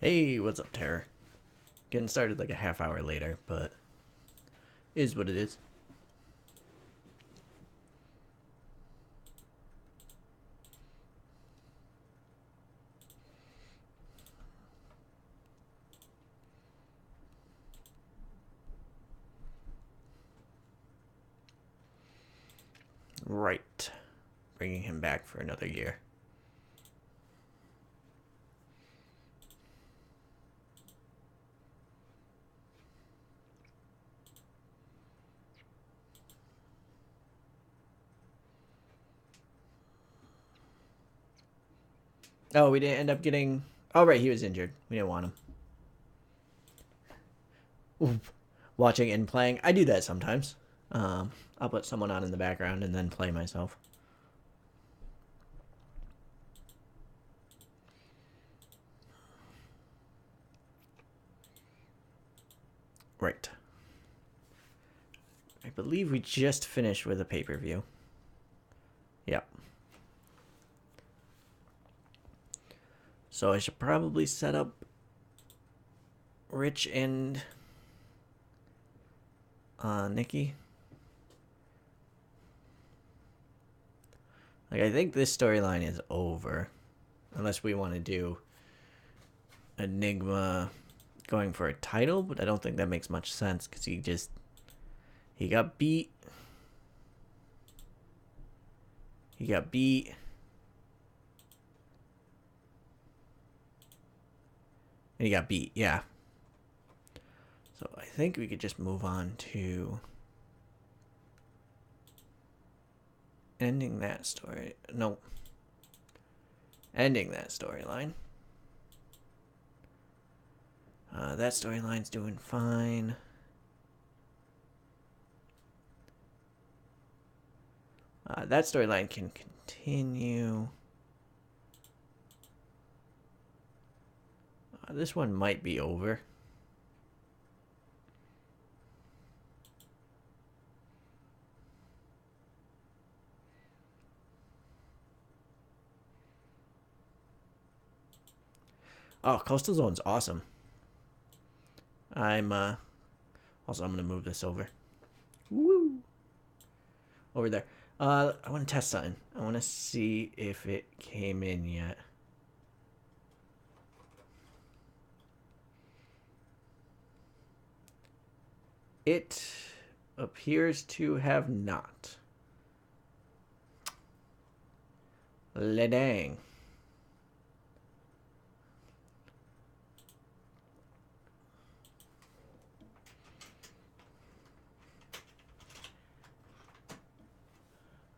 Hey, what's up, Terror? Getting started like a half hour later, but is what it is. Right. Bringing him back for another year. Oh, we didn't end up getting. Oh, right, he was injured. We didn't want him. Oof. Watching and playing. I do that sometimes. I'll put someone on in the background and then play myself. Right. I believe we just finished with a pay-per-view. Yep. So I should probably set up Rich and Nikki. Like, I think this storyline is over. Unless we want to do Enigma going for a title, but I don't think that makes much sense because he got beat. He got beat. And he got beat, yeah. So I think we could just move on to ending that story. No. Ending that storyline. That storyline's doing fine. That storyline can continue. This one might be over. Oh, Coastal Zone's awesome. Also, I'm gonna move this over. Woo! Over there. I want to test something. I want to see if it came in yet. It appears to have not. Le dang.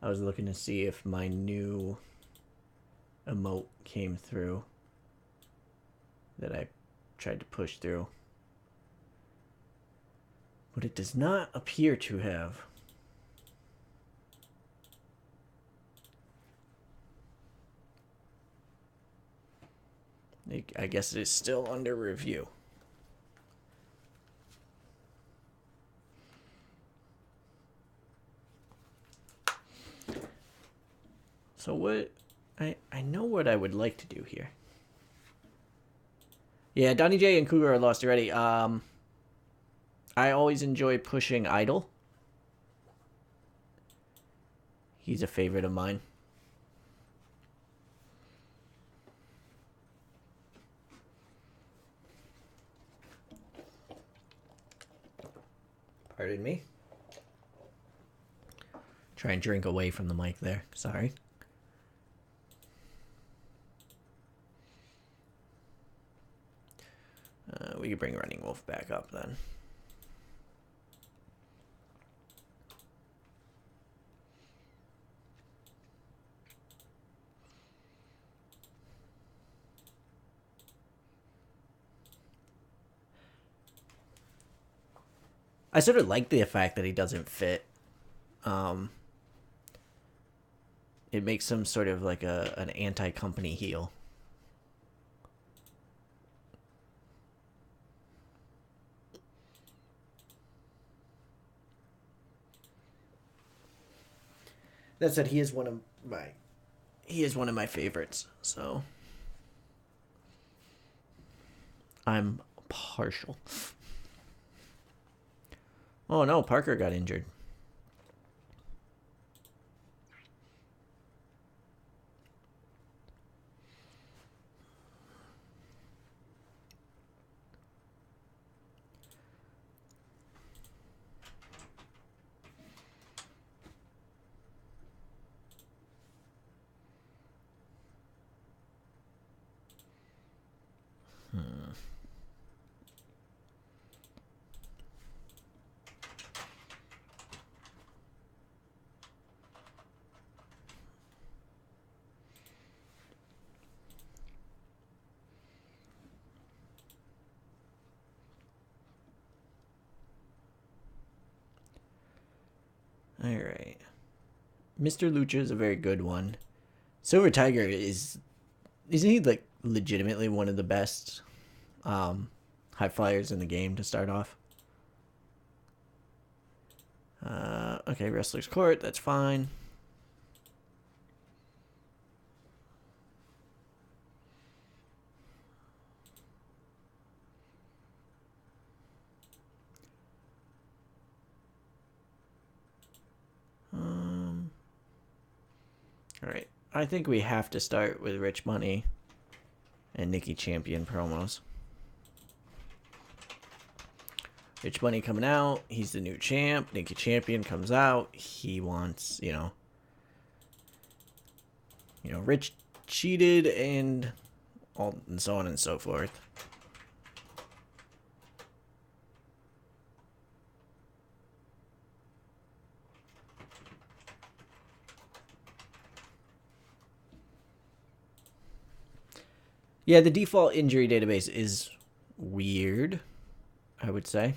I was looking to see if my new emote came through that I tried to push through. But it does not appear to have. I guess it is still under review. So what I know what I would like to do here. Yeah, Donnie J and Cougar are lost already. I always enjoy pushing Idol. He's a favorite of mine. Pardon me. Try and drink away from the mic there. Sorry. We can bring Running Wolf back up then. I sort of like the fact that he doesn't fit. It makes him sort of like an anti-company heel. That said, he is one of my favorites. So I'm partial. Oh no, Parker got injured. All right. Mr. Lucha is a very good one. Silver Tiger isn't he like legitimately one of the best high flyers in the game to start off? Okay, Wrestler's Court, that's fine. All right. I think we have to start with Rich Money and Nikki Champion promos. Rich Money coming out. He's the new champ. Nikki Champion comes out. He wants, Rich cheated and all and so on and so forth. Yeah, the default injury database is weird, I would say.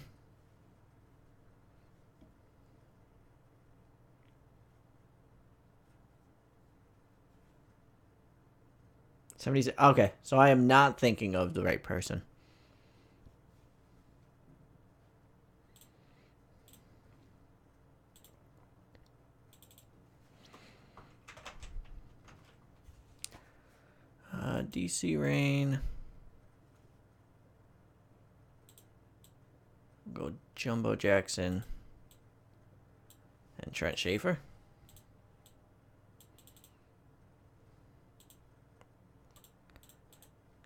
Somebody's okay, so I am not thinking of the right person. DC Rain. Go Jumbo Jackson and Trent Schaefer.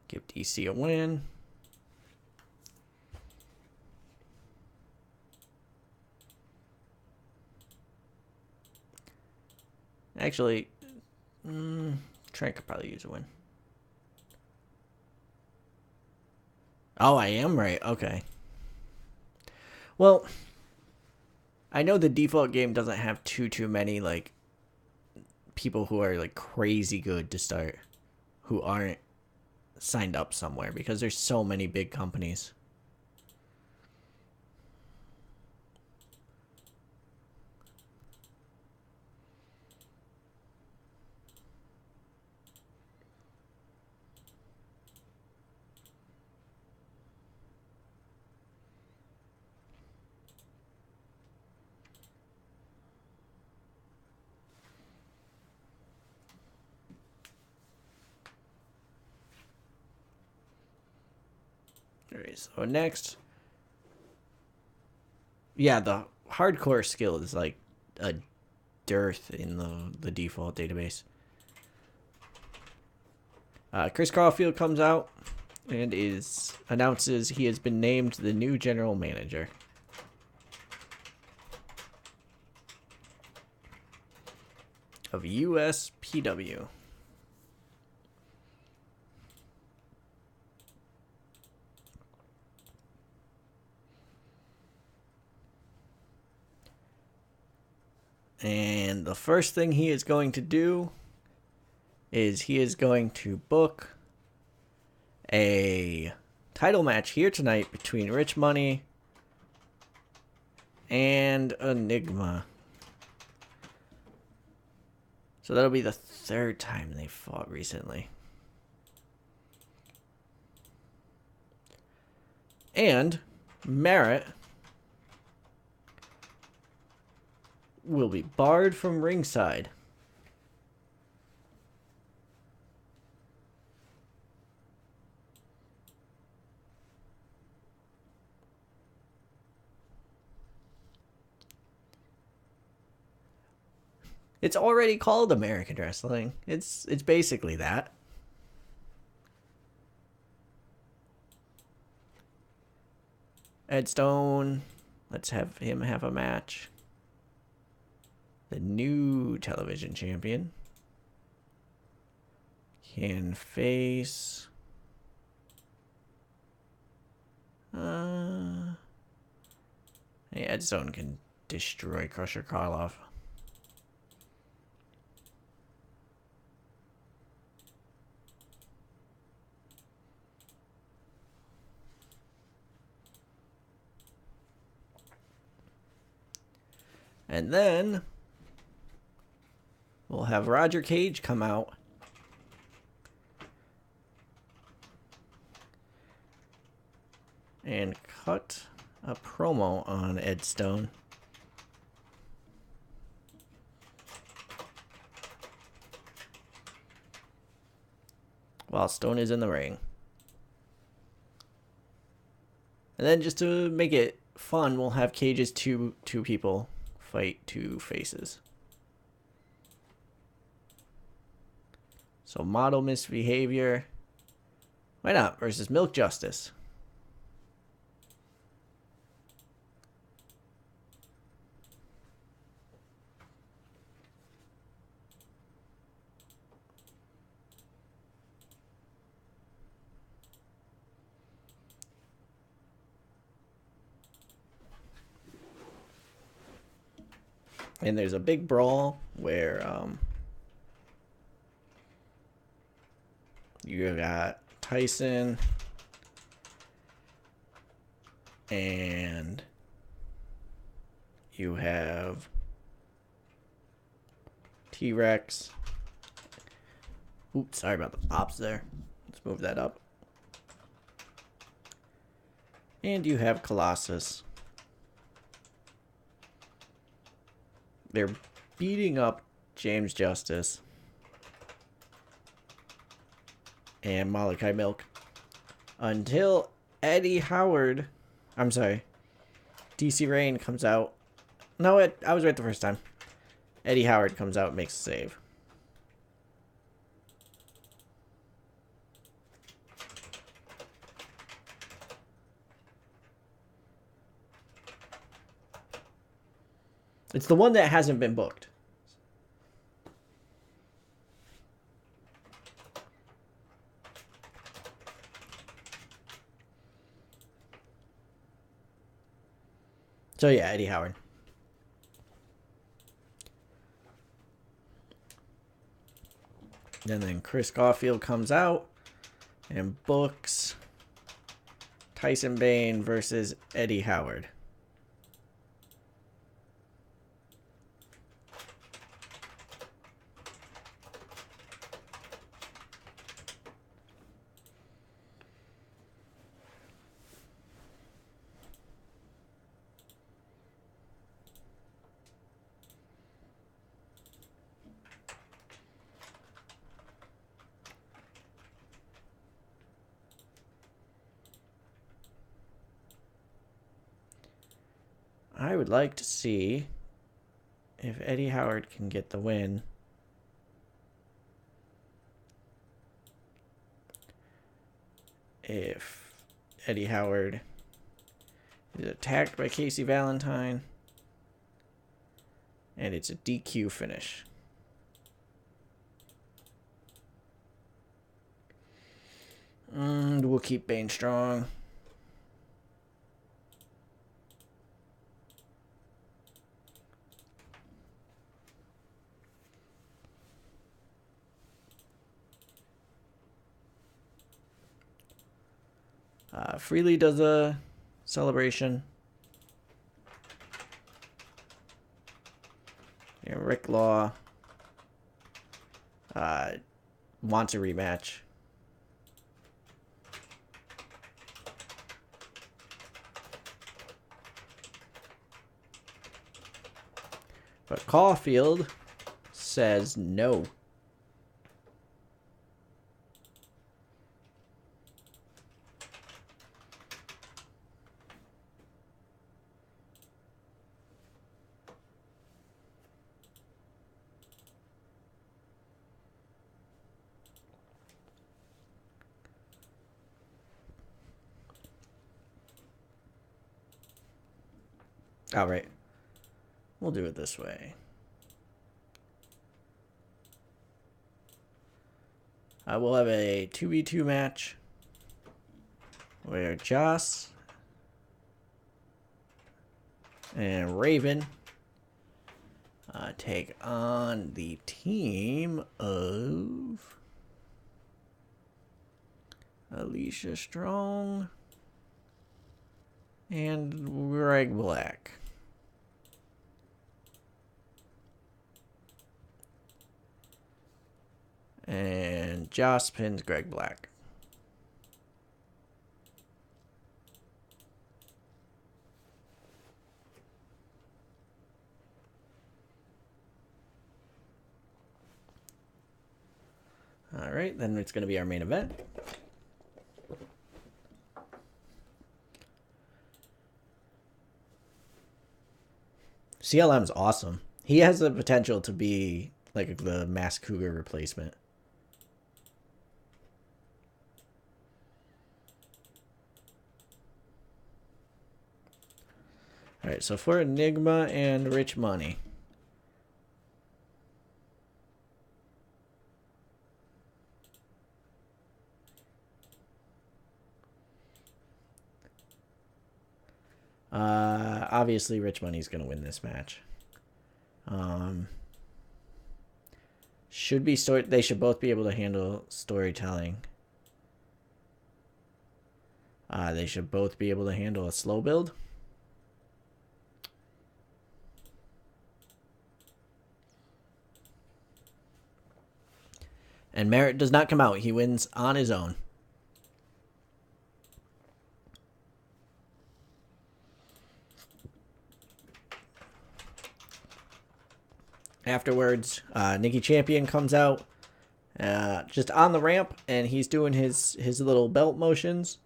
Give DC a win. Actually, Trent could probably use a win. Oh, I am right. Okay. Well, I know the default game doesn't have too many like people who are like crazy good to start who aren't signed up somewhere because there's so many big companies. Alright, so next. Yeah, the hardcore skill is like a dearth in the default database. Chris Caulfield comes out and announces he has been named the new general manager of USPW. And the first thing he is going to do is he is going to book a title match here tonight between Rich Money and Enigma. So that'll be the third time they fought recently. And Merritt will be barred from ringside. It's already called American Wrestling. It's basically that. Ed Stone, let's have him have a match. The new television champion can face hey, Ed Stone can destroy Crusher Karloff. And then we'll have Roger Cage come out and cut a promo on Ed Stone. While Stone is in the ring. And then just to make it fun, we'll have Cage's two people fight two faces. So Model Misbehavior. Why not? Versus Milk Justice. And there's a big brawl where you got Tyson and you have T-Rex. Oops, sorry about the pops there. Let's move that up. And you have Colossus. They're beating up James Justice and Malachi Milk until DC Rain comes out. No, I was right the first time. Eddie Howard comes out and makes a save. It's the one that hasn't been booked. So yeah, Eddie Howard. And then Chris Caulfield comes out and books Tyson Bane versus Eddie Howard. I would like to see if Eddie Howard can get the win. If Eddie Howard is attacked by Casey Valentine and it's a DQ finish. And we'll keep Bane strong. Freely does a celebration. Yeah, Rick Law wants a rematch. But Caulfield says no. All right. We'll do it this way. I will have a 2v2 match where Joss and Raven take on the team of Alicia Strong and Greg Black. And Joss pins Greg Black. All right, then it's going to be our main event. CLM's awesome. He has the potential to be like the Mass Cougar replacement. All right, so for Enigma and Rich Money. Obviously, Rich Money's going to win this match. They should both be able to handle storytelling. They should both be able to handle a slow build. And Merritt does not come out. He wins on his own. Afterwards, Nikki Champion comes out just on the ramp, and he's doing his little belt motions.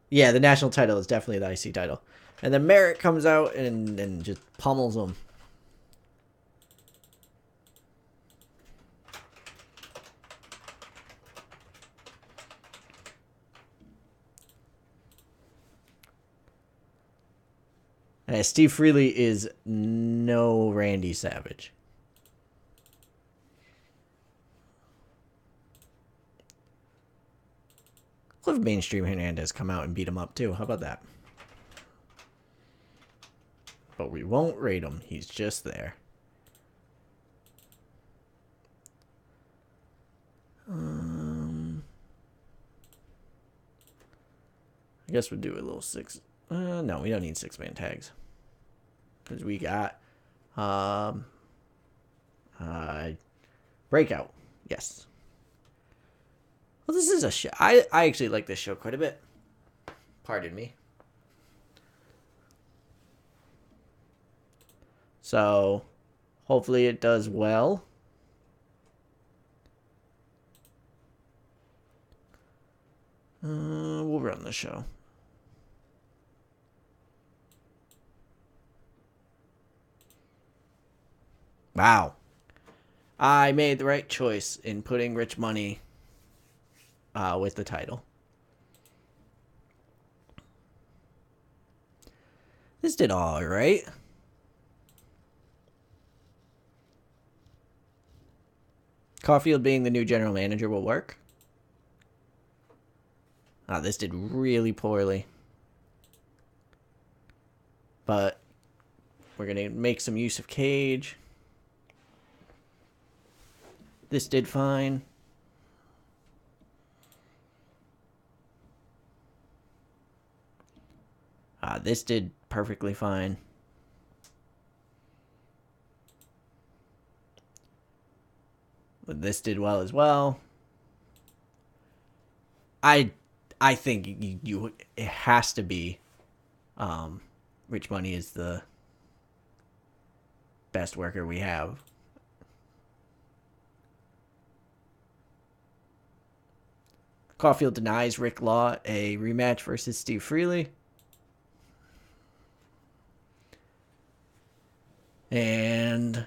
Yeah, the national title is definitely the IC title. And then Merritt comes out and just pummels him. Steve Freely is no Randy Savage. Cliff Mainstream Hernandez come out and beat him up too. How about that? But we won't rate him. He's just there. I guess we'll do a little six. No, we don't need 6-man tags. Because we got Breakout. Yes. Well, this is a show. I actually like this show quite a bit. Pardon me. So, hopefully it does well. We'll run the show. Wow. I made the right choice in putting Rich Money with the title. This did all right. Caulfield being the new general manager will work. This did really poorly. But we're going to make some use of Cage. This did fine. This did perfectly fine. But this did well as well. I think it has to be Rich Money is the best worker we have. Caulfield denies Rick Law a rematch versus Steve Freely. And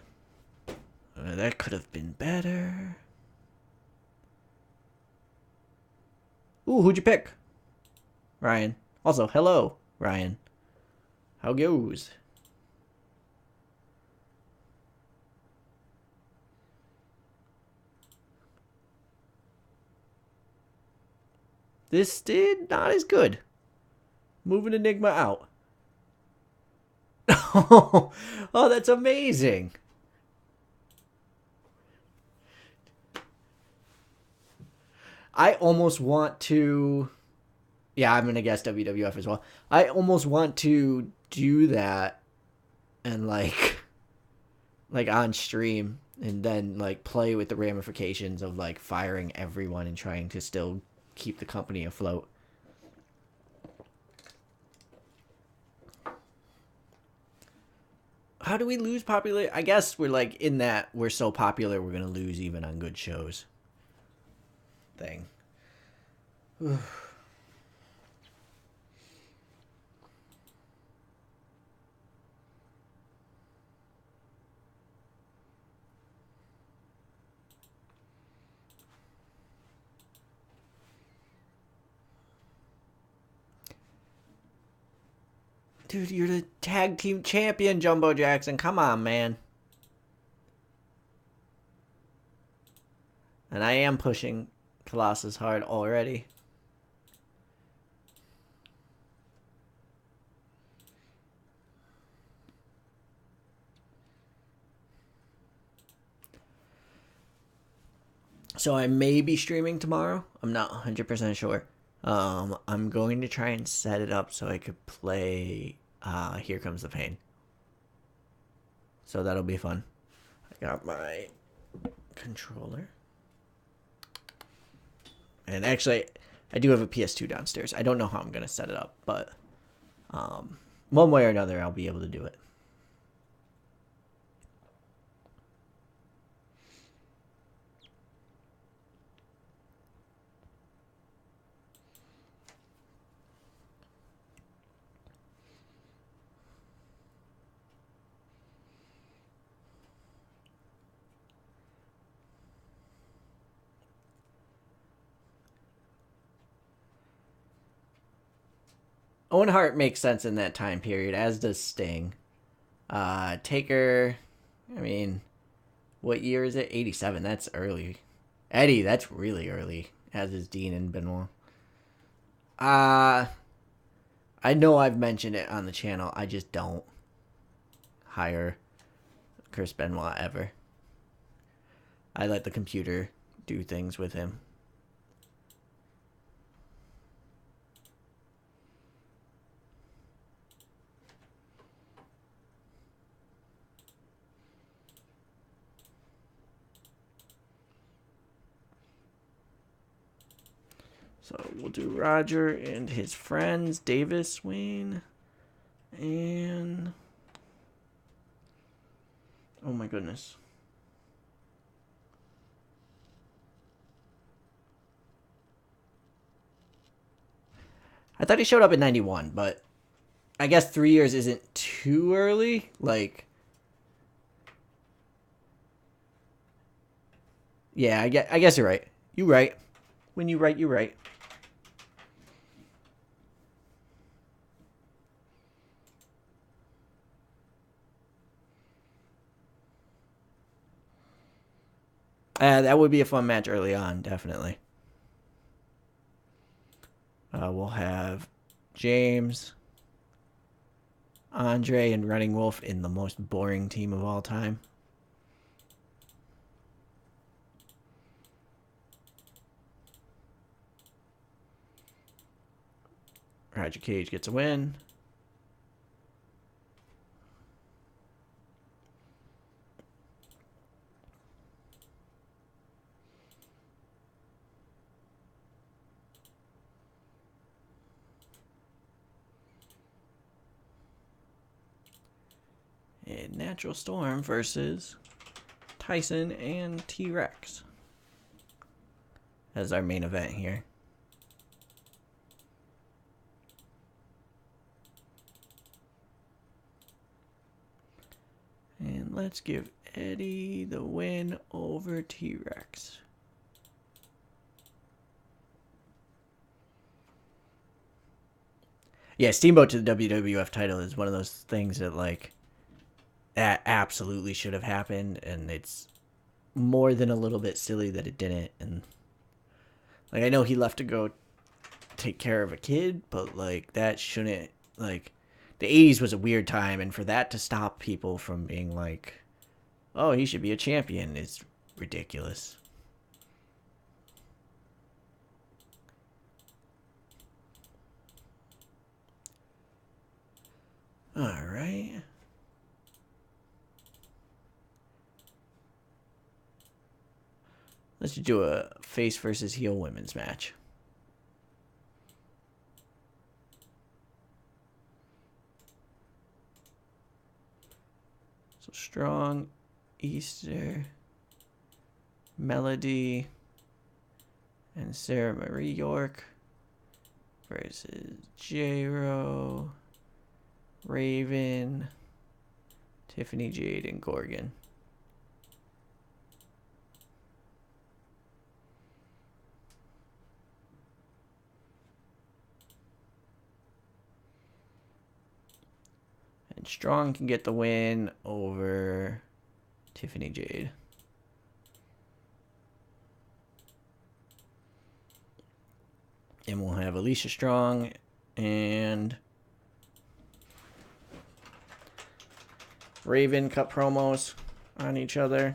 that could have been better. Ooh, who'd you pick? Ryan. Also, hello. Ryan. How goes? This did not as good. Moving Enigma out. Oh, that's amazing. I almost want to. Yeah, I'm going to guess WWF as well. I almost want to do that and like on stream and then like play with the ramifications of like firing everyone and trying to still keep the company afloat. How do we lose popular? I guess we're like in that we're so popular we're gonna lose even on good shows. Thing. Dude, you're the tag team champion, Jumbo Jackson. Come on, man. And I am pushing Colossus hard already. So I may be streaming tomorrow. I'm not 100% sure. I'm going to try and set it up so I could play Here Comes the Pain. So that'll be fun. I got my controller. And actually, I do have a PS2 downstairs. I don't know how I'm going to set it up, but one way or another, I'll be able to do it. Owen Hart makes sense in that time period, as does Sting. Taker, I mean, what year is it? 87. That's early. Eddie, that's really early, as is Dean and Benoit. I know I've mentioned it on the channel. I just don't hire Chris Benoit ever. I let the computer do things with him. So we'll do Roger and his friends, Davis, Wayne, and... oh my goodness. I thought he showed up in 91, but I guess 3 years isn't too early. Like, yeah, I guess you're right. You're right. When you right, you're right. That would be a fun match early on, definitely. We'll have James, Andre, and Running Wolf in the most boring team of all time. Roger Cage gets a win. And Natural Storm versus Tyson and T-Rex as our main event here. And let's give Eddie the win over T-Rex. Yeah, Steamboat to the WWF title is one of those things that like that absolutely should have happened, and it's more than a little bit silly that it didn't. And like I know he left to go take care of a kid, but like that shouldn't like the 80s was a weird time, and for that to stop people from being like, "Oh, he should be a champion," is ridiculous. All right. Let's do a face versus heel women's match. So Strong, Easter, Melody, and Sarah Marie York versus J-Ro, Raven, Tiffany Jade, and Gorgon. And Strong can get the win over Tiffany Jade. And we'll have Alicia Strong and Raven cut promos on each other.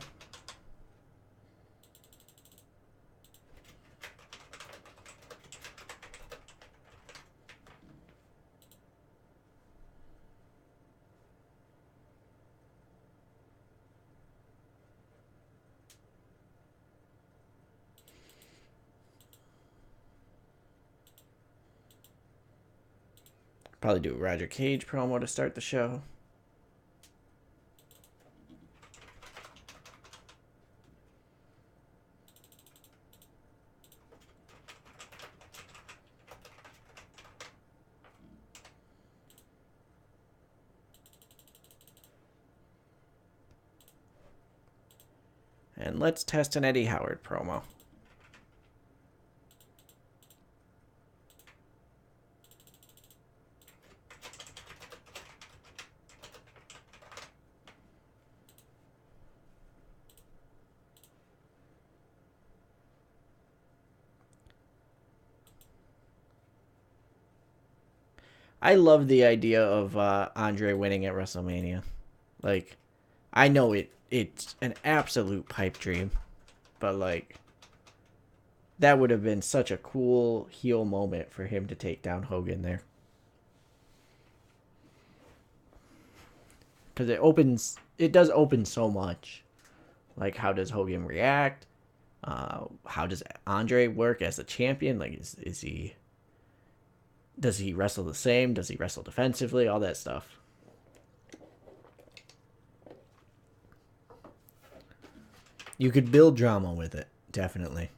Probably do a Roger Cage promo to start the show. And let's test an Eddie Howard promo. I love the idea of Andre winning at WrestleMania. Like, I know it's an absolute pipe dream, but like that would have been such a cool heel moment for him to take down Hogan there. Because it does open so much. Like, how does Hogan react? How does Andre work as a champion? Like, is he does he wrestle the same? Does he wrestle defensively? All that stuff. You could build drama with it, definitely.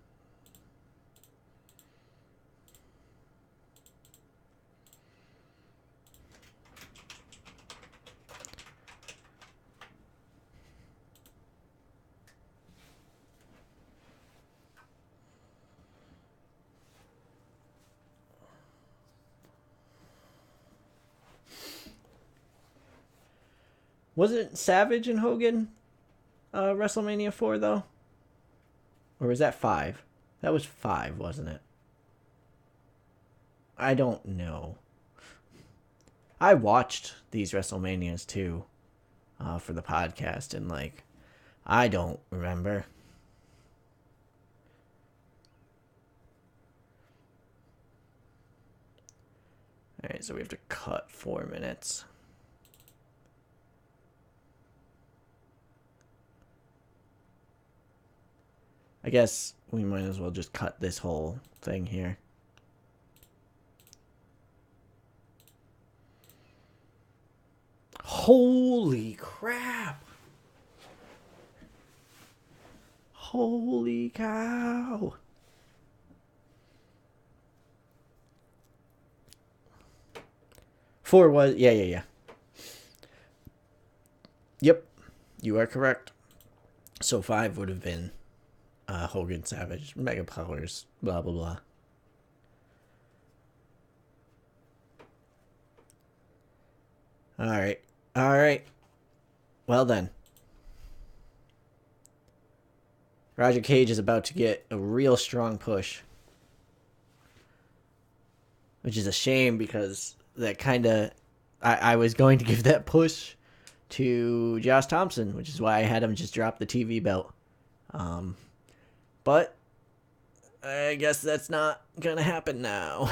Wasn't Savage and Hogan WrestleMania 4, though? Or was that 5? That was 5, wasn't it? I don't know. I watched these WrestleManias, too, for the podcast, and, like, I don't remember. Alright, so we have to cut 4 minutes. I guess we might as well just cut this whole thing here. Holy crap! Holy cow! Four was yeah. Yep, you are correct. So 5 would have been Hogan, Savage, Mega Powers, blah blah blah. All right. All right. Well then. Roger Cage is about to get a real strong push. Which is a shame because that kind of... I was going to give that push to Josh Thompson, which is why I had him just drop the TV belt. But I guess that's not going to happen now.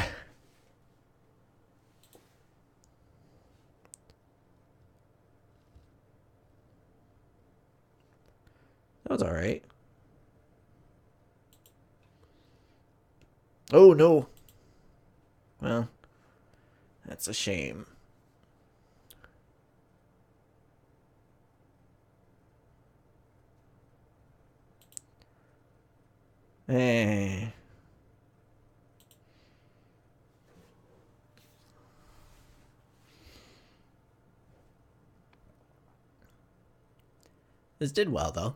That was alright. Oh, no. Well, that's a shame. Eh. This did well, though.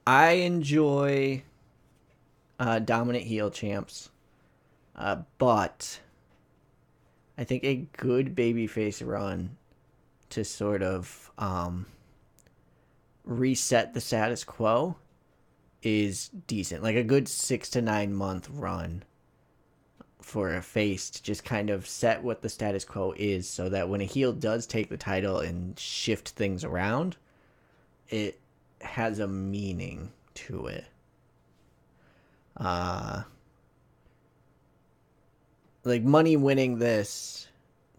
I enjoy dominant heel champs, but I think a good babyface run to sort of reset the status quo is decent. Like a good 6 to 9 month run for a face to just kind of set what the status quo is so that when a heel does take the title and shift things around, it has a meaning to it. Like Money winning this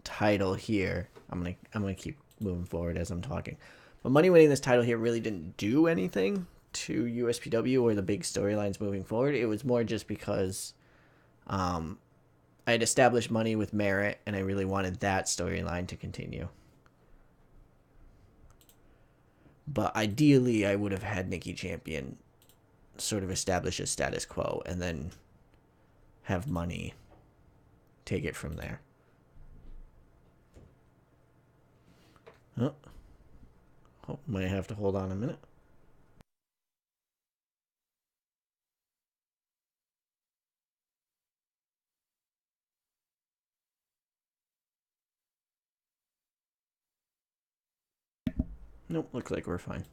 title here. I'm gonna keep moving forward as I'm talking. But Money winning this title here really didn't do anything to USPW or the big storylines moving forward. It was more just because I had established Money with merit, and I really wanted that storyline to continue. But ideally, I would have had Nikki Champion sort of establish a status quo and then have Money take it from there. Oh, might have to hold on a minute. Nope, looks like we're fine.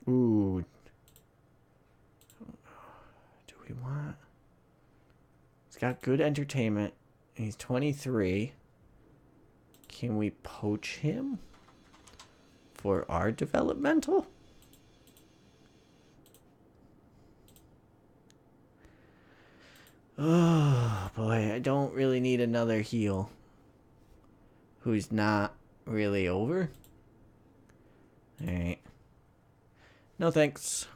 Ooh. Do we want... He's got good entertainment. He's 23. Can we poach him for our developmental? Oh, boy. I don't really need another heel who's not really over. Alright. No thanks.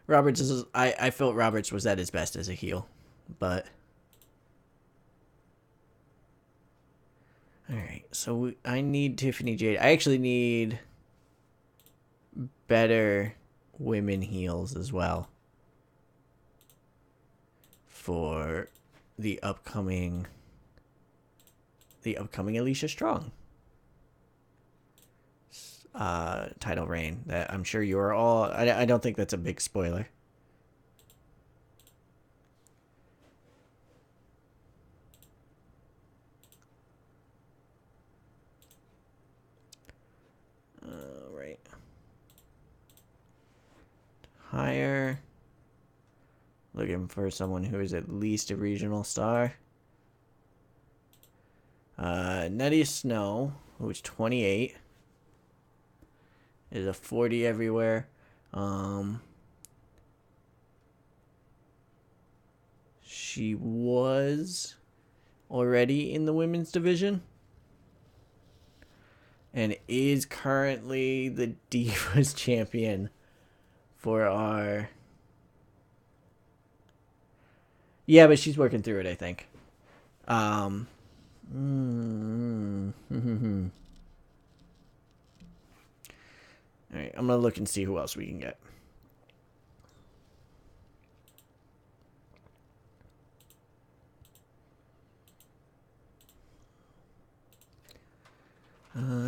Roberts is... I felt Roberts was at his best as a heel. But... Alright, so I need Tiffany Jade. I actually need better women heels as well for the upcoming Alicia Strong title reign that I'm sure you are all... I don't think that's a big spoiler. Right. Hire. Looking for someone who is at least a regional star. Nettie Snow, who's 28. Is a 40 everywhere. She was already in the women's division and is currently the Divas champion for our... Yeah, but she's working through it, I think. Alright, I'm gonna look and see who else we can get.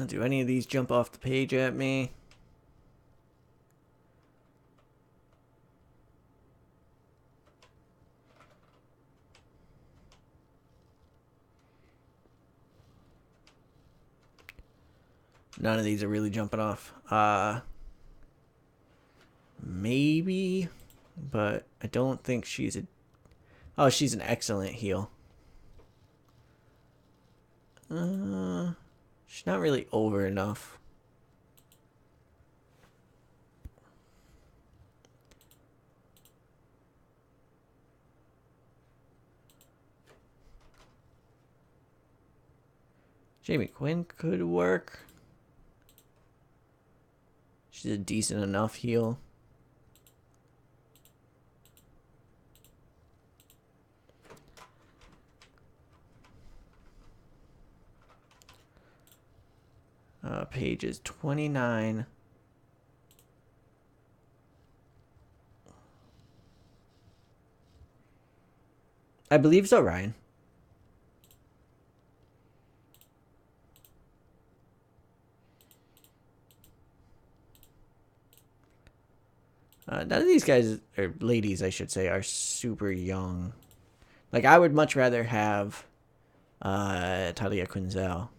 Do any of these jump off the page at me? None of these are really jumping off. Maybe, but I don't think she's a... Oh, she's an excellent heal. She's not really over enough. Jamie Quinn could work. She's a decent enough heal. Page is 29. I believe so, Ryan. None of these guys, or ladies, I should say, are super young. Like, I would much rather have Talia Quinzel.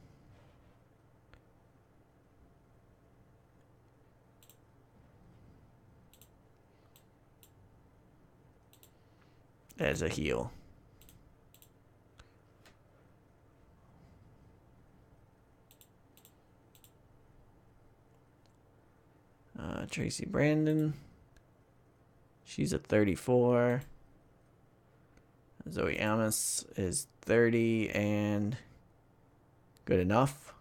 As a heel. Tracy Brandon. She's a 34. Zoe Amos is 30 and good enough.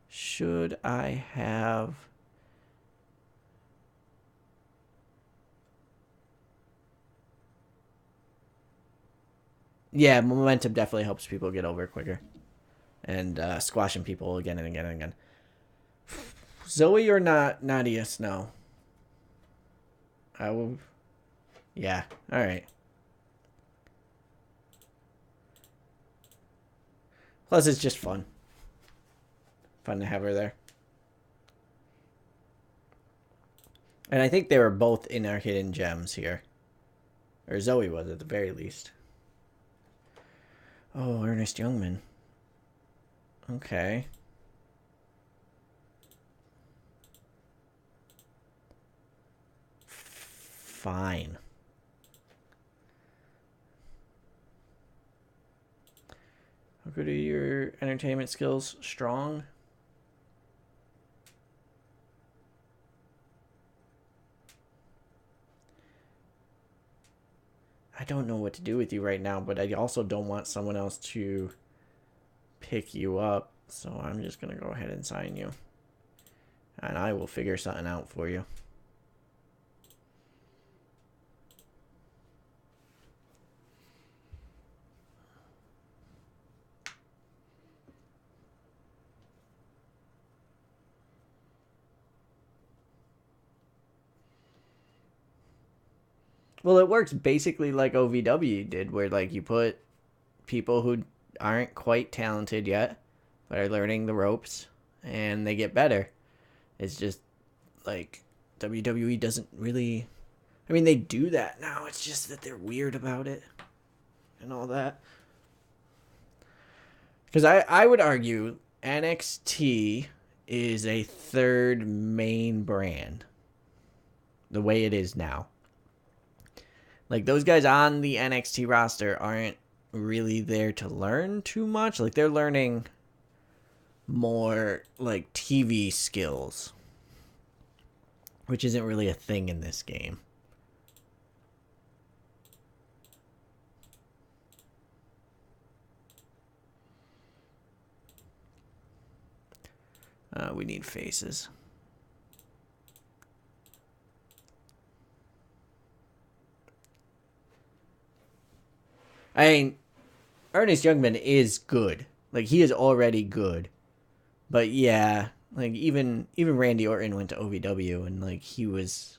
Should I have... Yeah, momentum definitely helps people get over quicker. And squashing people again and again and again. Zoe or not, Nadia Snow? I will... Yeah, alright. Plus, it's just fun. Fun to have her there. And I think they were both in our hidden gems here. Or Zoe was, at the very least. Oh, Ernest Youngman. Okay. Fine. How good are your entertainment skills? Strong? I don't know what to do with you right now, but I also don't want someone else to pick you up. So I'm just going to go ahead and sign you. And I will figure something out for you. Well, it works basically like OVW did, where like you put people who aren't quite talented yet, but are learning the ropes, and they get better. It's just like WWE doesn't really... I mean, they do that now. It's just that they're weird about it and all that. Because I would argue NXT is a third main brand the way it is now. Like, those guys on the NXT roster aren't really there to learn too much. Like, they're learning more, like, TV skills, which isn't really a thing in this game. We need faces. I mean, Ernest Youngman is good. Like, he is already good. But yeah, like even Randy Orton went to OVW and like he was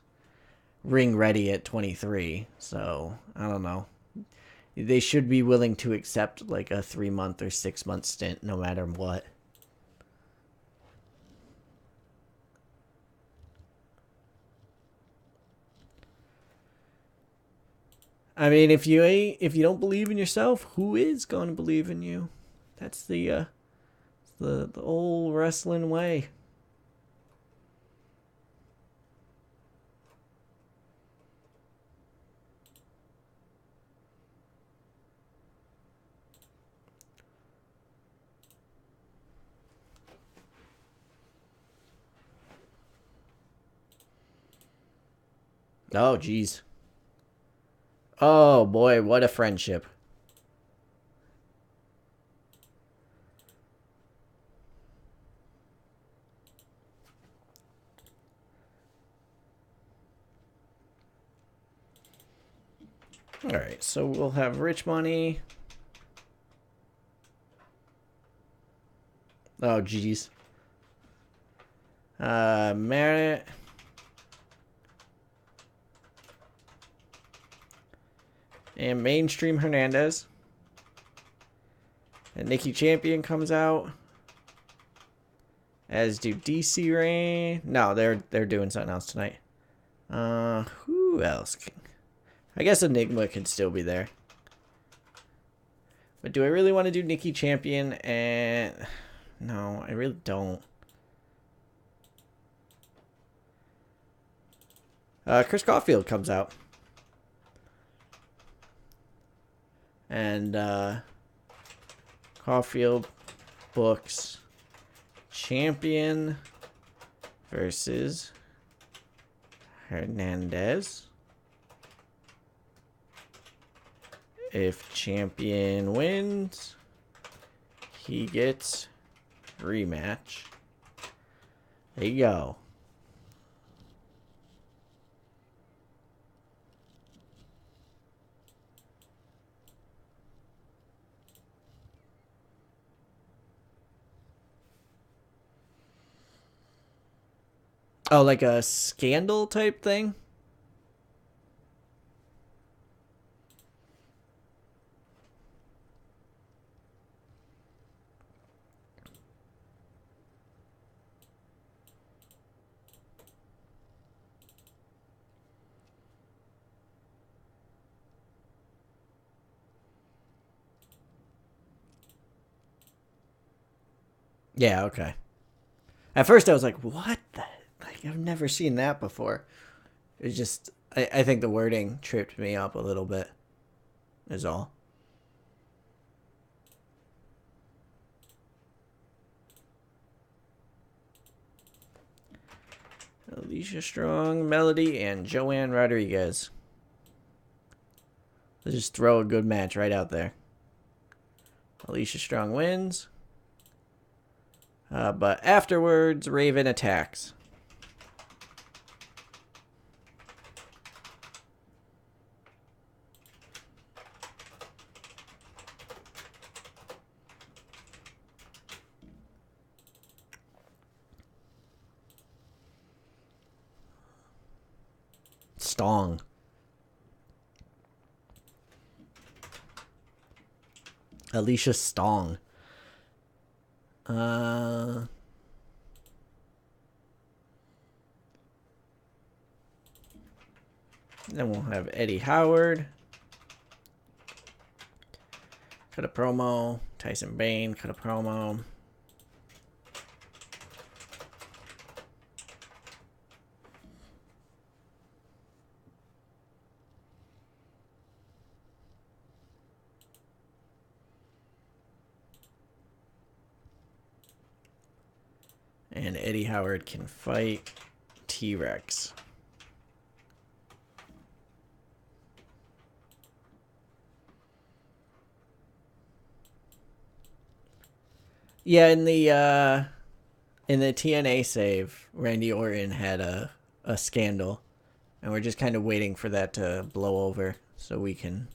ring ready at 23. So I don't know. They should be willing to accept like a 3 month or 6 month stint, no matter what. I mean, if you don't believe in yourself, who is going to believe in you? That's the old wrestling way. Oh, jeez. Oh boy, what a friendship. All right, so we'll have Rich Money. Oh, jeez. Merit. And Mainstream Hernandez. And Nikki Champion comes out. As do DC Rain. No, they're doing something else tonight. Who else? I guess Enigma could still be there. But do I really want to do Nikki Champion? And no, I really don't. Chris Caulfield comes out. And Caulfield books Champion versus Hernandez. If Champion wins, he gets rematch. There you go. Oh, like a scandal type thing? Yeah, okay. At first I was like, what the? Like, I've never seen that before. It's just, I think the wording tripped me up a little bit, is all. Alicia Strong, Melody, and Joanne Rodriguez. Let's just throw a good match right out there. Alicia Strong wins. But afterwards, Raven attacks. Stong. Alicia Stong. Then we'll have Eddie Howard. Cut a promo. Tyson Bane, cut a promo. And Eddie Howard can fight T-Rex. Yeah, in the TNA save, Randy Orton had a scandal, and we're just kind of waiting for that to blow over so we can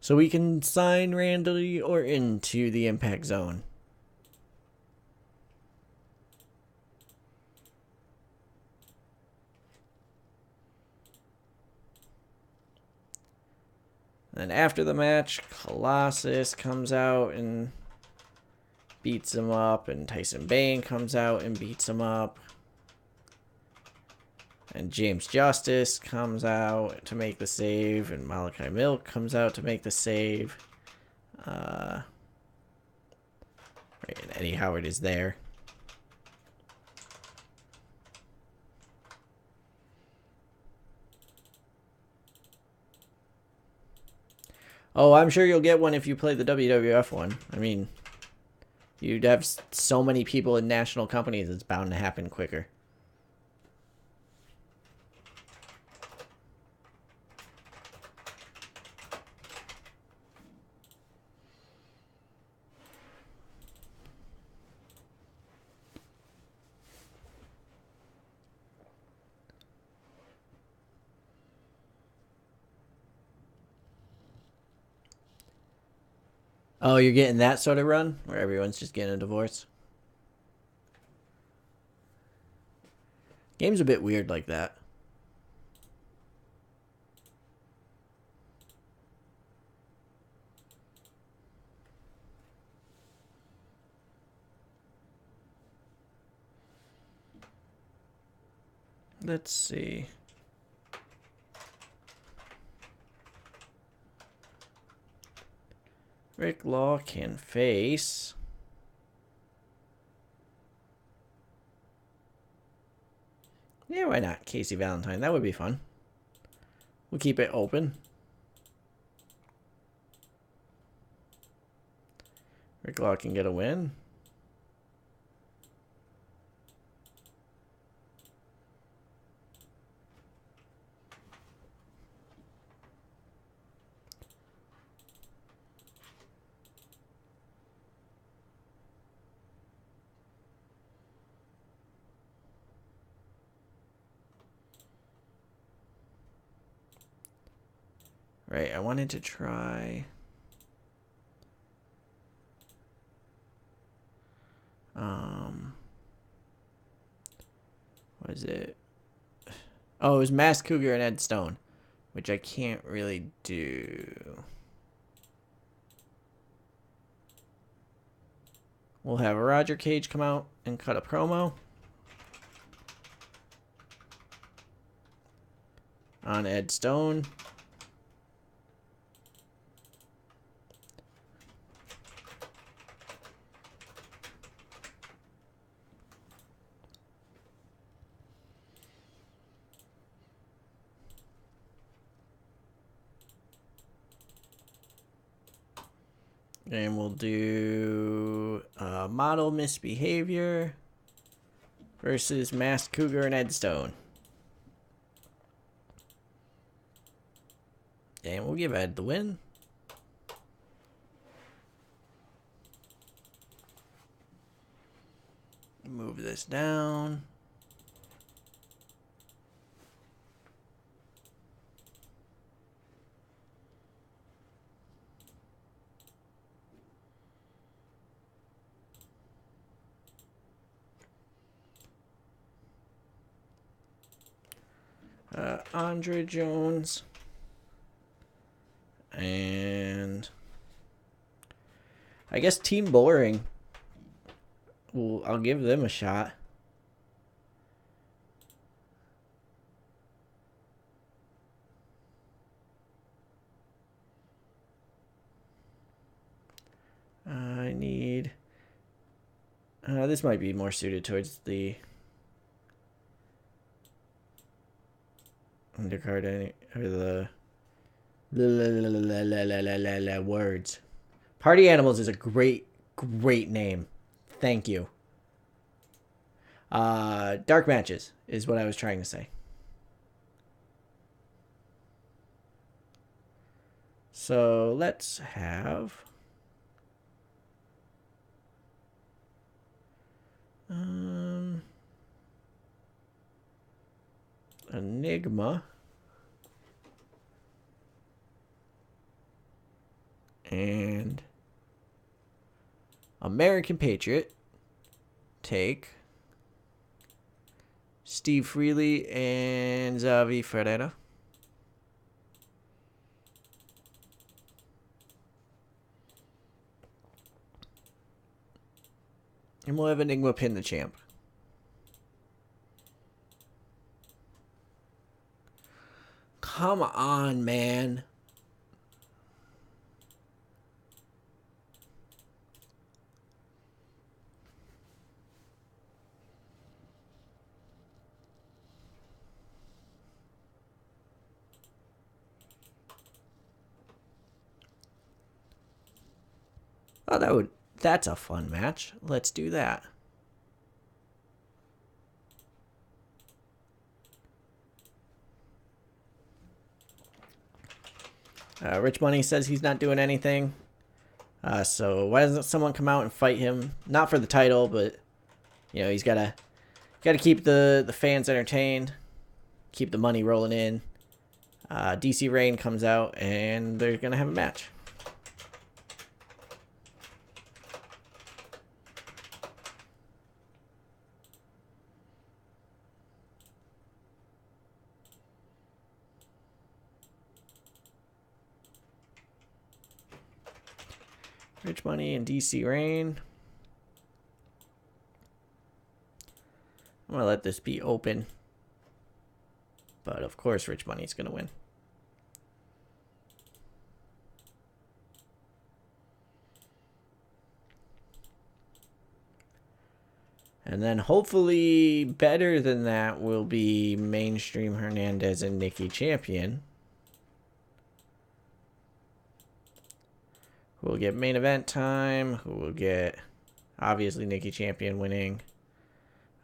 So we can sign randomly or into the impact zone. Then after the match, Colossus comes out and beats him up, and Tyson Bane comes out and beats him up. And James Justice comes out to make the save, and Malachi Milk comes out to make the save. Right, and Eddie Howard is there. Oh, I'm sure you'll get one if you play the WWF one. I mean, you'd have so many people in national companies, it's bound to happen quicker. Oh, you're getting that sort of run where everyone's just getting a divorce? Game's a bit weird like that. Let's see. Rick Law can face... Yeah, why not? Casey Valentine. That would be fun. We'll keep it open. Rick Law can get a win. Right, I wanted to try... What is it? Oh, it was Mass Cougar and Ed Stone, which I can't really do. We'll have Roger Cage come out and cut a promo on Ed Stone. And we'll do Model Misbehavior versus Masked Cougar and Ed Stone. And we'll give Ed the win. Move this down. Andre Jones. And I guess Team Boring. Well, I'll give them a shot. I need... this might be more suited towards the undercard or the words. Party Animals is a great name. Thank you. Dark matches is what I was trying to say. So let's have Enigma And American Patriot. Take Steve Freely and Xavi Ferreira. And we'll have Enigma pin the champ. Come on, man. Oh, that's a fun match. Let's do that. Rich Money says he's not doing anything. So why doesn't someone come out and fight him? Not for the title, but you know, he's gotta keep the fans entertained, keep the money rolling in. DC Rain comes out and they're gonna have a match. Rich Money and DC Rain. I'm gonna let this be open. But of course Rich Money's gonna win. And then hopefully better than that will be Mainstream Hernandez and Nikki Champion. Who will get main event time. Who will get, obviously, Nikki Champion winning.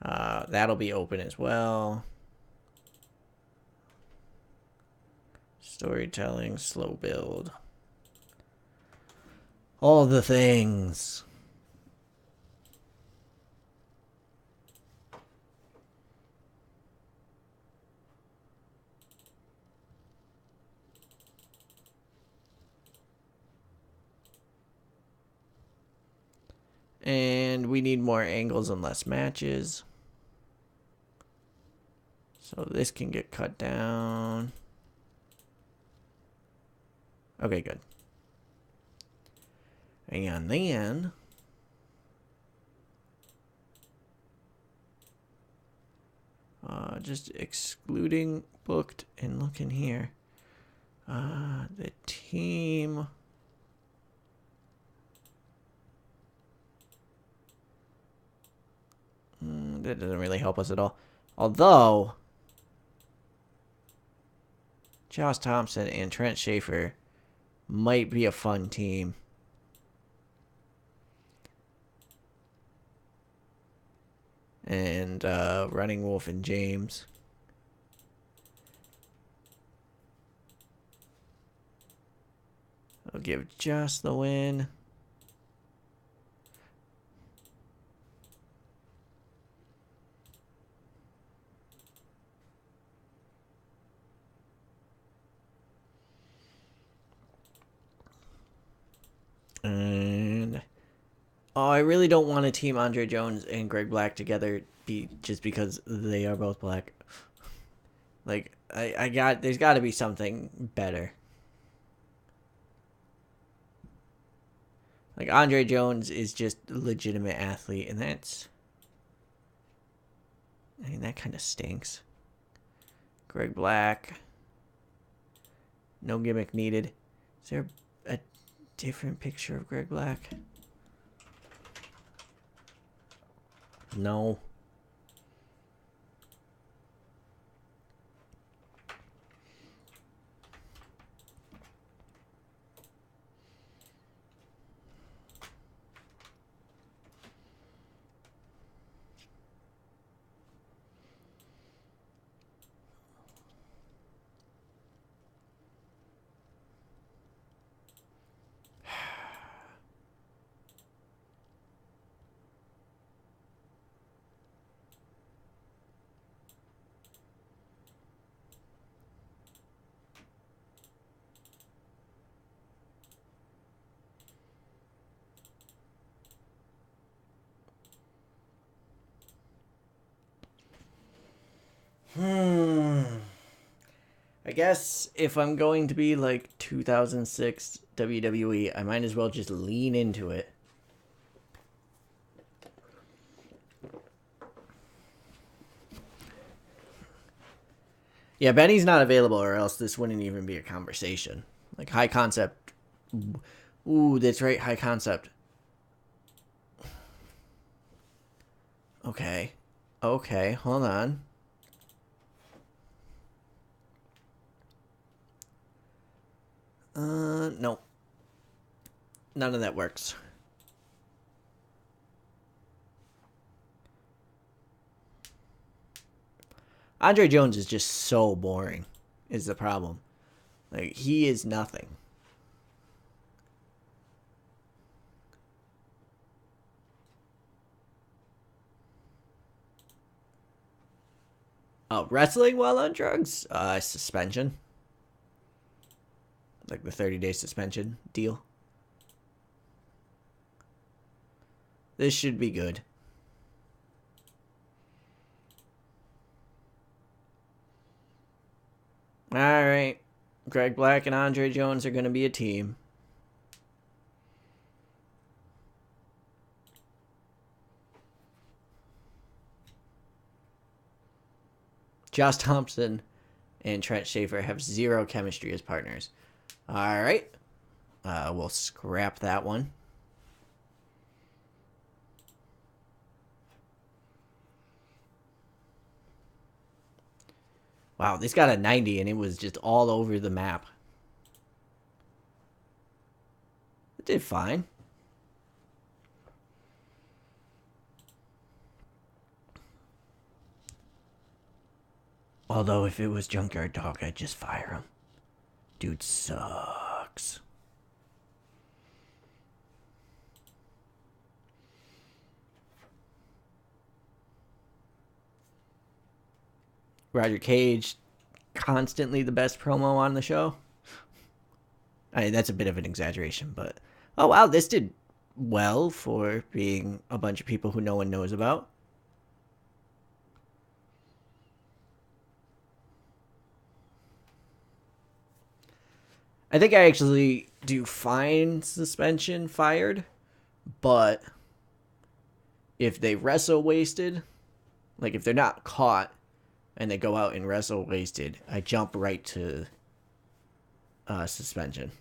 That'll be open as well. Storytelling, slow build. All the things. And we need more angles and less matches. So this can get cut down. Okay, good. And then just excluding booked and looking here. The team. That doesn't really help us at all. Although, Josh Thompson and Trent Schaefer might be a fun team. And Running Wolf and James. I'll give Josh the win. And I really don't want to team Andre Jones and Greg Black together just because they are both black. Like there's got to be something better. Like Andre Jones is just a legitimate athlete, and that kind of stinks. Greg Black, no gimmick needed. Is there a different picture of Greg Black? No. Hmm. I guess if I'm going to be like 2006 WWE, I might as well just lean into it. Yeah, Benny's not available, or else this wouldn't even be a conversation. Like high concept. Ooh, that's right, high concept. Okay. Okay, hold on. No. None of that works. Andre Jones is just so boring, is the problem. Like, he is nothing. Oh, wrestling while on drugs? Suspension. Like the 30-day suspension deal. This should be good. Alright. Greg Black and Andre Jones are going to be a team. Josh Thompson and Trent Schaefer have zero chemistry as partners. Alright. We'll scrap that one. Wow, this got a 90 and it was just all over the map. It did fine. Although if it was Junkyard Dog, I'd just fire him. Dude sucks. Roger Cage, constantly the best promo on the show. I mean, that's a bit of an exaggeration, but oh wow, this did well for being a bunch of people who no one knows about. I think I actually do fine suspension fired, but if they wrestle wasted, like if they're not caught and they go out and wrestle wasted, I jump right to suspension.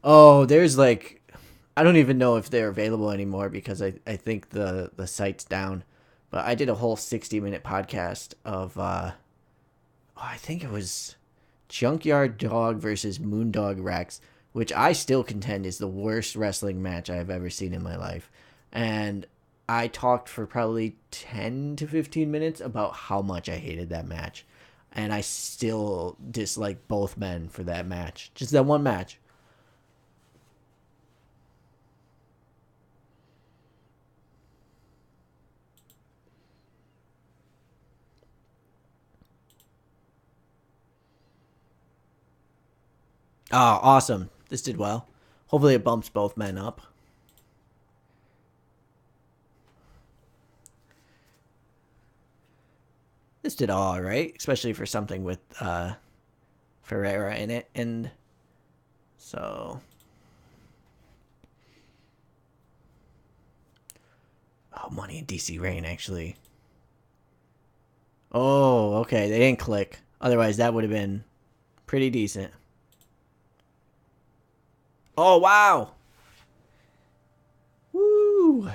Oh, there's like I don't even know if they're available anymore because I think the site's down. But I did a whole 60-minute podcast of I think it was Junkyard Dog versus Moondog Rex, which I still contend is the worst wrestling match I've ever seen in my life. And I talked for probably 10 to 15 minutes about how much I hated that match. And I still dislike both men for that match. Just that one match. Oh, awesome. This did well. Hopefully it bumps both men up. This did all right, especially for something with Ferreira in it. And so... Oh, Money in DC Rain, actually. Oh, okay. They didn't click. Otherwise, that would have been pretty decent. Oh, wow. Woo.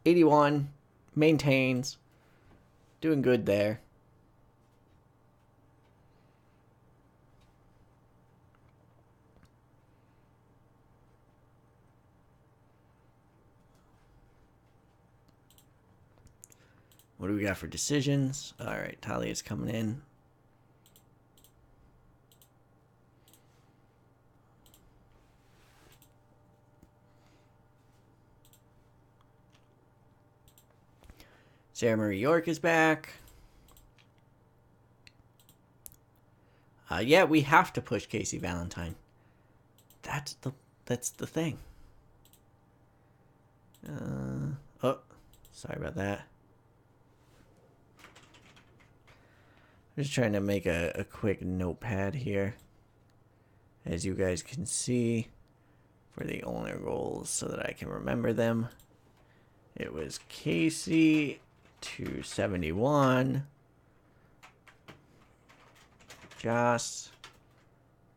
'81 maintains. Doing good there. What do we got for decisions? All right, Talia's coming in. Sarah Marie York is back. Yeah, we have to push Casey Valentine. That's the thing. Oh, sorry about that. I'm just trying to make a quick notepad here, as you guys can see, for the owner goals so that I can remember them. It was Casey, 271. Joss,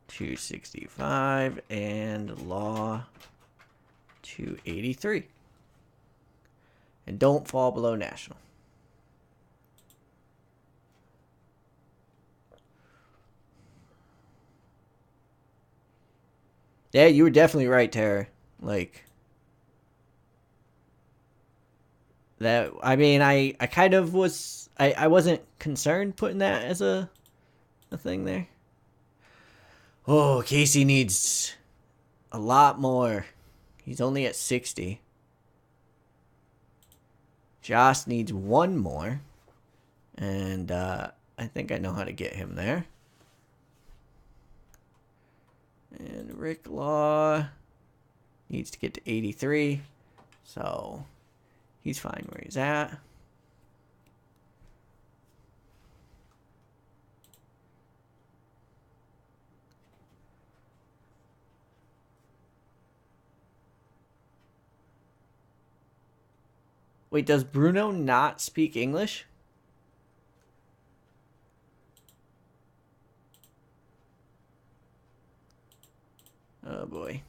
265. And Law, 283. And don't fall below national. Yeah, you were definitely right, Tara. Like, that, I mean, I kind of was, I wasn't concerned putting that as a thing there. Oh, Casey needs a lot more. He's only at 60. Joss needs one more. And I think I know how to get him there. And Rick Law needs to get to 83. So he's fine where he's at. Wait, does Bruno not speak English? Oh boy.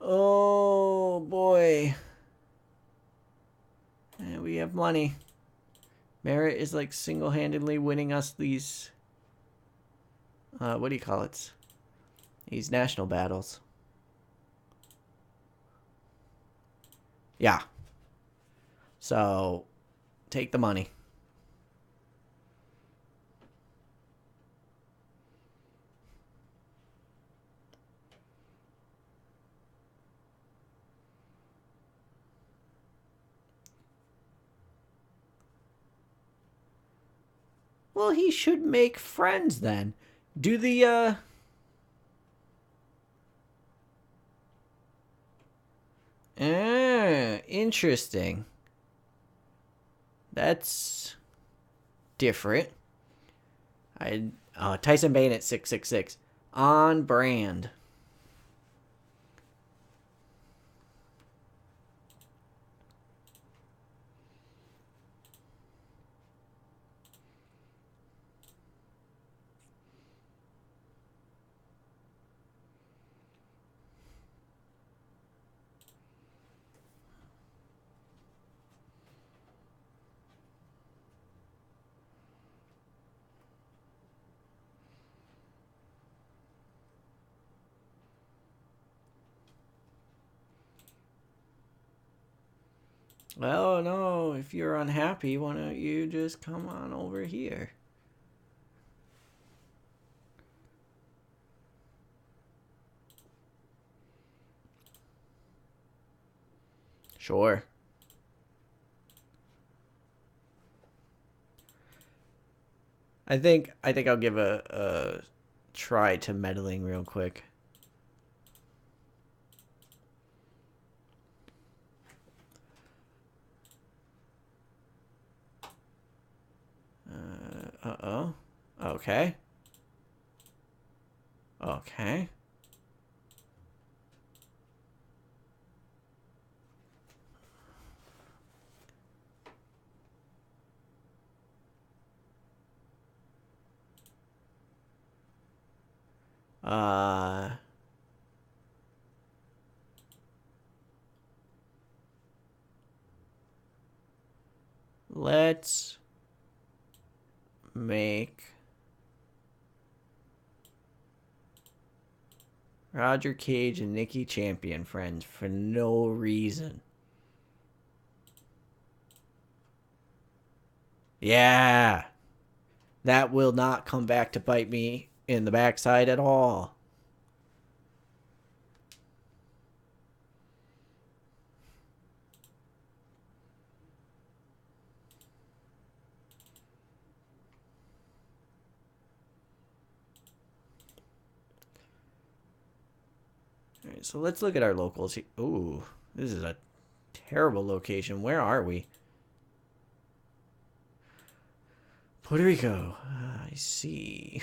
Oh boy. And we have money. Merritt is like single-handedly winning us these, what do you call it? These national battles. Yeah. So, take the money. Well, he should make friends then. Do the, interesting. That's different. Tyson Bane at 666. On brand. Well, no, if you're unhappy, why don't you just come on over here? Sure. I think I'll give a try to meddling real quick. Uh-oh. Okay. Okay. Uh... Let's make Roger Cage and Nikki Champion friends for no reason. Yeah. That will not come back to bite me in the backside at all. Alright, so let's look at our locals. Ooh, this is a terrible location. Where are we? Puerto Rico. I see.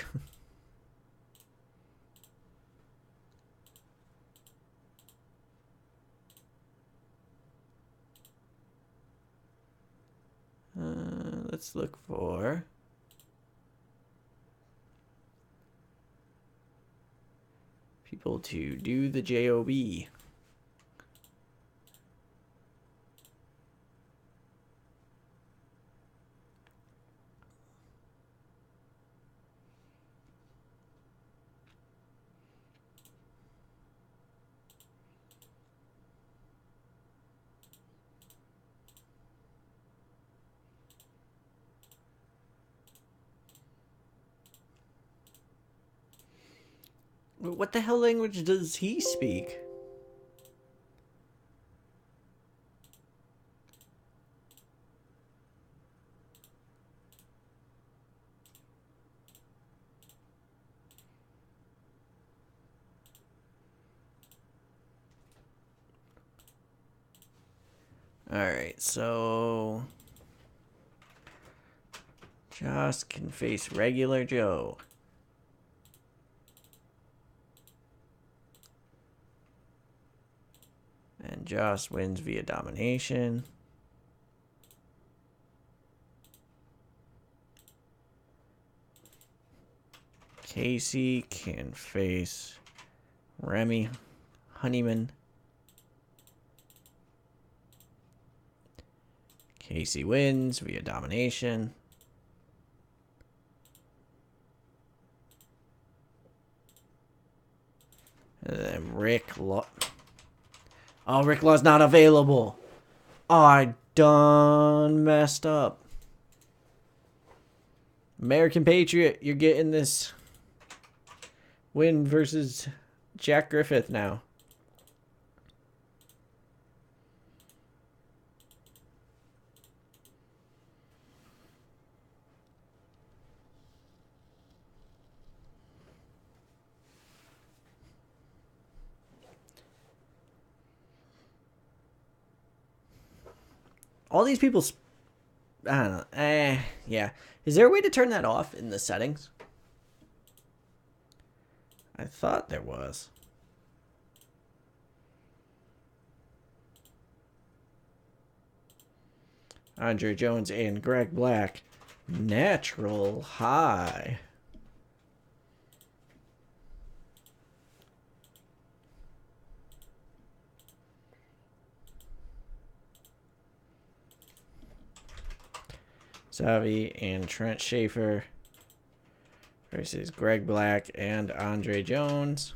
Let's look for people to do the job. What the hell language does he speak? Alright, so Joss can face regular Joe. And Joss wins via domination. Casey can face Remy Honeyman. Casey wins via domination. And then Rick Law. Oh, Rick Law's not available. Oh, I done messed up. American Patriot, you're getting this win versus Jack Griffith now. All these people, I don't know. Yeah. Is there a way to turn that off in the settings? I thought there was. Andre Jones and Greg Black. Natural high. Zavi and Trent Schaefer versus Greg Black and Andre Jones.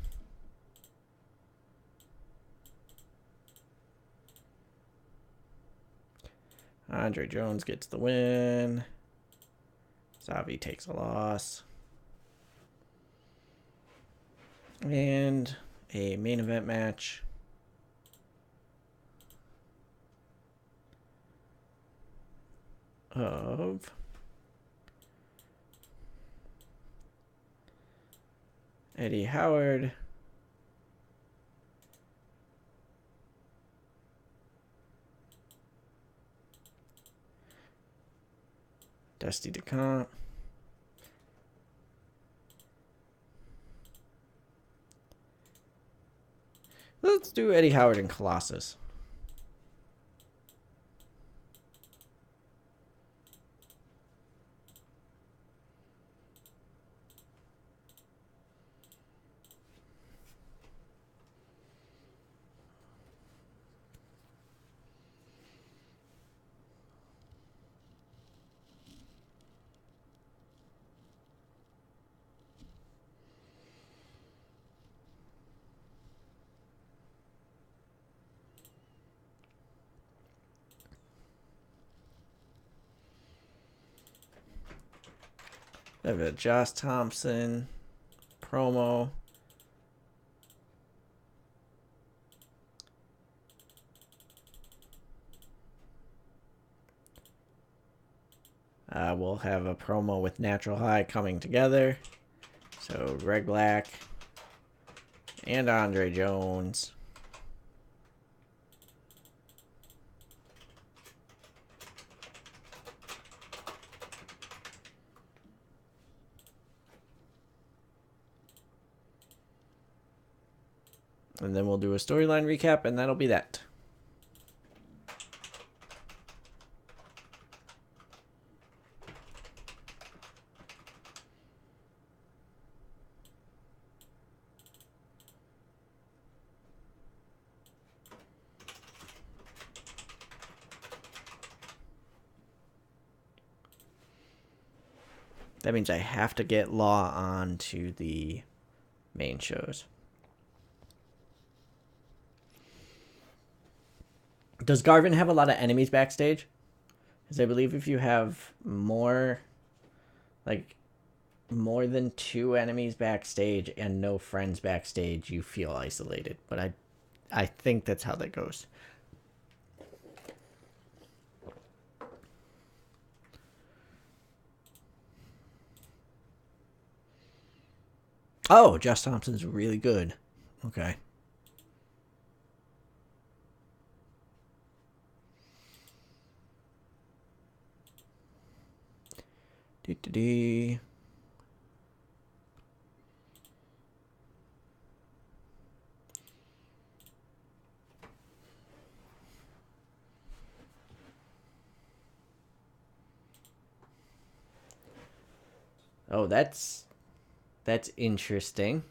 Andre Jones gets the win. Zavi takes a loss. And a main event match. Of Eddie Howard Dusty DeCamp let's do Eddie Howard and Colossus. I have a Josh Thompson promo. We'll have a promo with Natural High coming together. So Greg Black And Andre Jones. And then we'll do a storyline recap, and that'll be that. That means I have to get Law on to the main shows. Does Garvin have a lot of enemies backstage? Because I believe if you have more than 2 enemies backstage and no friends backstage, you feel isolated. But I think that's how that goes. Oh, Josh Thompson's really good. Okay. Dee. Oh, that's interesting.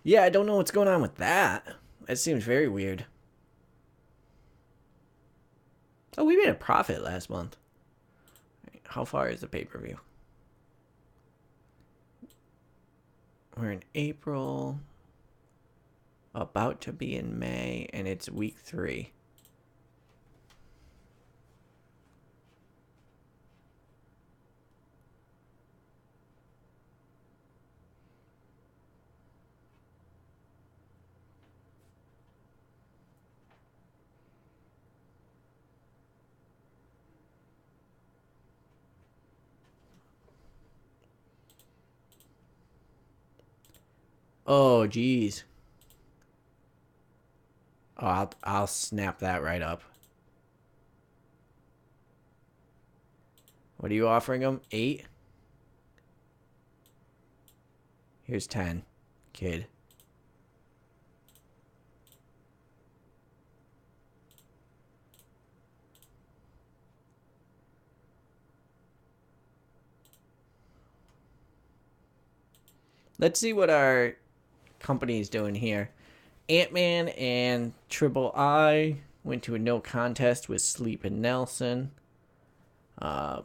Yeah, I don't know what's going on with that. That seems very weird. Oh, we made a profit last month. How far is the pay-per-view? We're in April. About to be in May, and it's week 3. Oh, geez. Oh, I'll snap that right up. What are you offering them? 8? Here's 10, kid. Let's see what our company is doing here. Ant-Man and Triple I went to a no contest with Sleep and Nelson. Puerto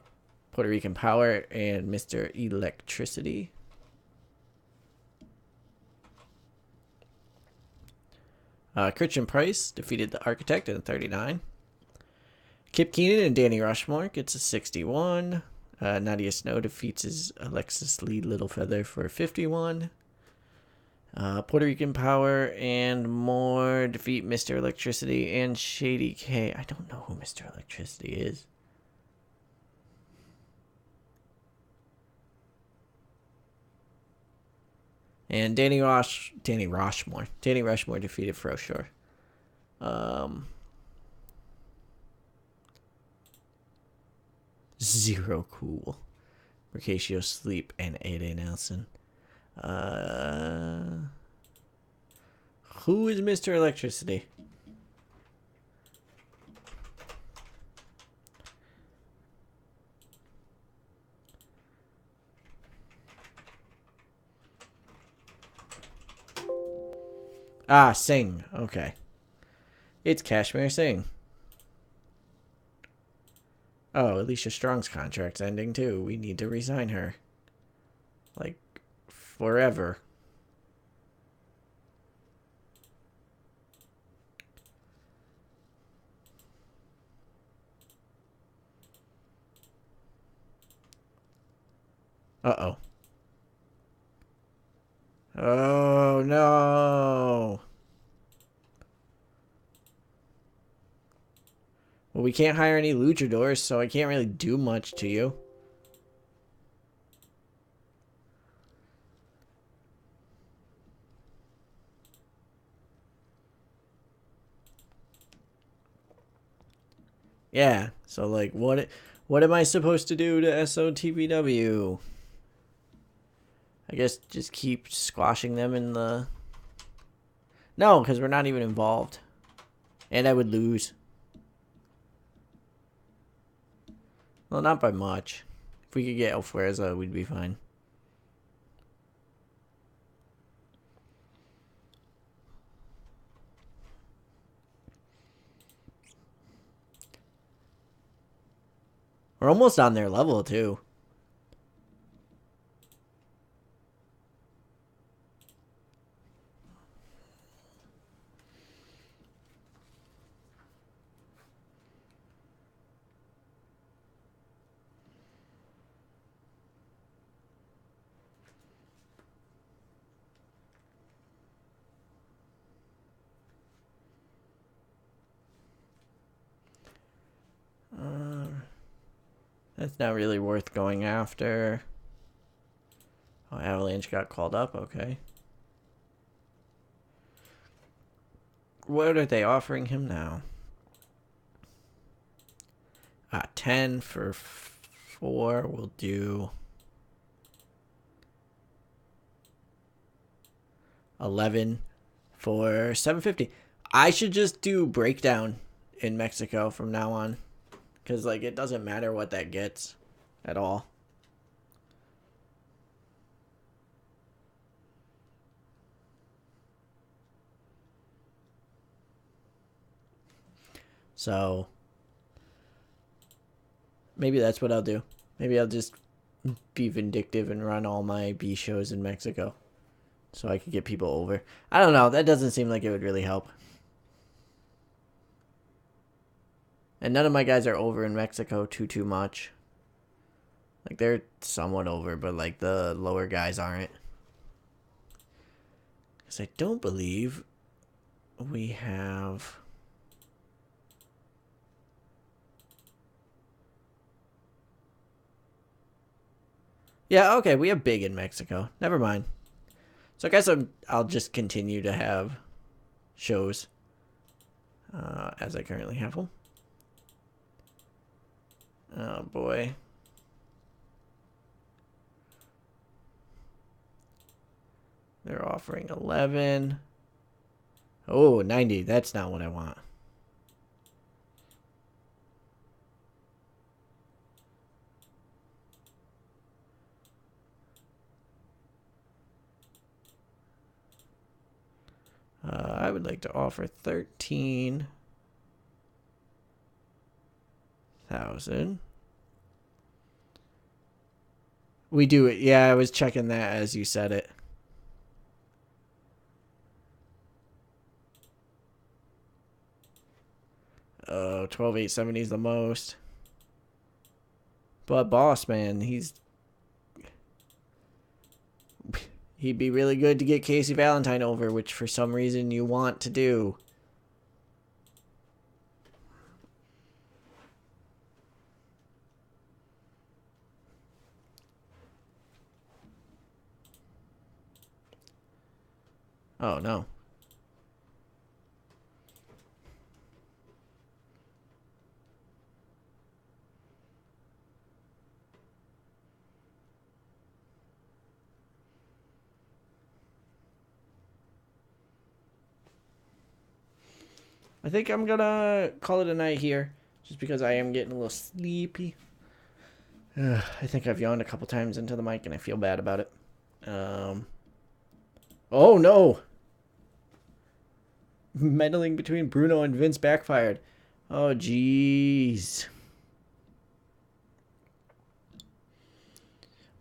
Rican Power and Mr. Electricity. Christian Price defeated the Architect in 39. Kip Keenan and Danny Rushmore gets a 61. Nadia Snow defeats Alexis Lee Littlefeather for 51. Puerto Rican Power and more defeat Mr. Electricity and Shady K. I don't know who Mr. Electricity is. And Danny Rushmore defeated Froshore. Zero Cool. Mercatio Sleep and A.J. Nelson. Who is Mr. Electricity? Ah, Singh. Okay. It's Kashmir Singh. Oh, Alicia Strong's contract's ending too. We need to resign her. Like, forever. Uh-oh. Oh, no. Well, we can't hire any luchadors, so I can't really do much to you. Yeah, so like what am I supposed to do to SOTBW? I guess just keep squashing them in the... No, because we're not even involved. And I would lose. Well, not by much. If we could get El Fuerza, we'd be fine. We're almost on their level, too. That's not really worth going after. Oh, Avalanche got called up. Okay. What are they offering him now? 10 for 4. We'll do 11 for 750. I should just do breakdown in Mexico from now on. Because, like, it doesn't matter what that gets at all. So, maybe that's what I'll do. Maybe I'll just be vindictive and run all my B shows in Mexico. So I could get people over. I don't know. That doesn't seem like it would really help. And none of my guys are over in Mexico too much. Like, they're somewhat over, but, like, the lower guys aren't. Because I don't believe we have... Yeah, okay, we have big in Mexico. Never mind. So I guess I'll just continue to have shows as I currently have them. Oh, boy. They're offering 11. Oh, 90. That's not what I want. I would like to offer 13,000. We do it. Yeah, I was checking that as you said it. 12,870 is the most. But boss man, he'd be really good to get Casey Valentine over, which for some reason you want to do. Oh, no. I think I'm gonna call it a night here, just because I am getting a little sleepy. I think I've yawned a couple times into the mic, and I feel bad about it. Oh, no! Meddling between Bruno and Vince backfired. Oh, jeez.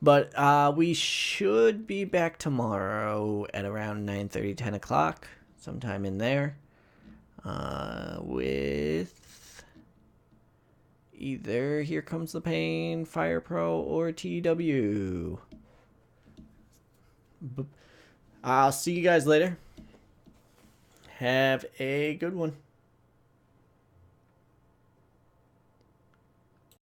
But we should be back tomorrow at around 9:30, 10 o'clock, sometime in there, with either Here Comes the Pain, Fire Pro, or TW. I'll see you guys later. Have a good one.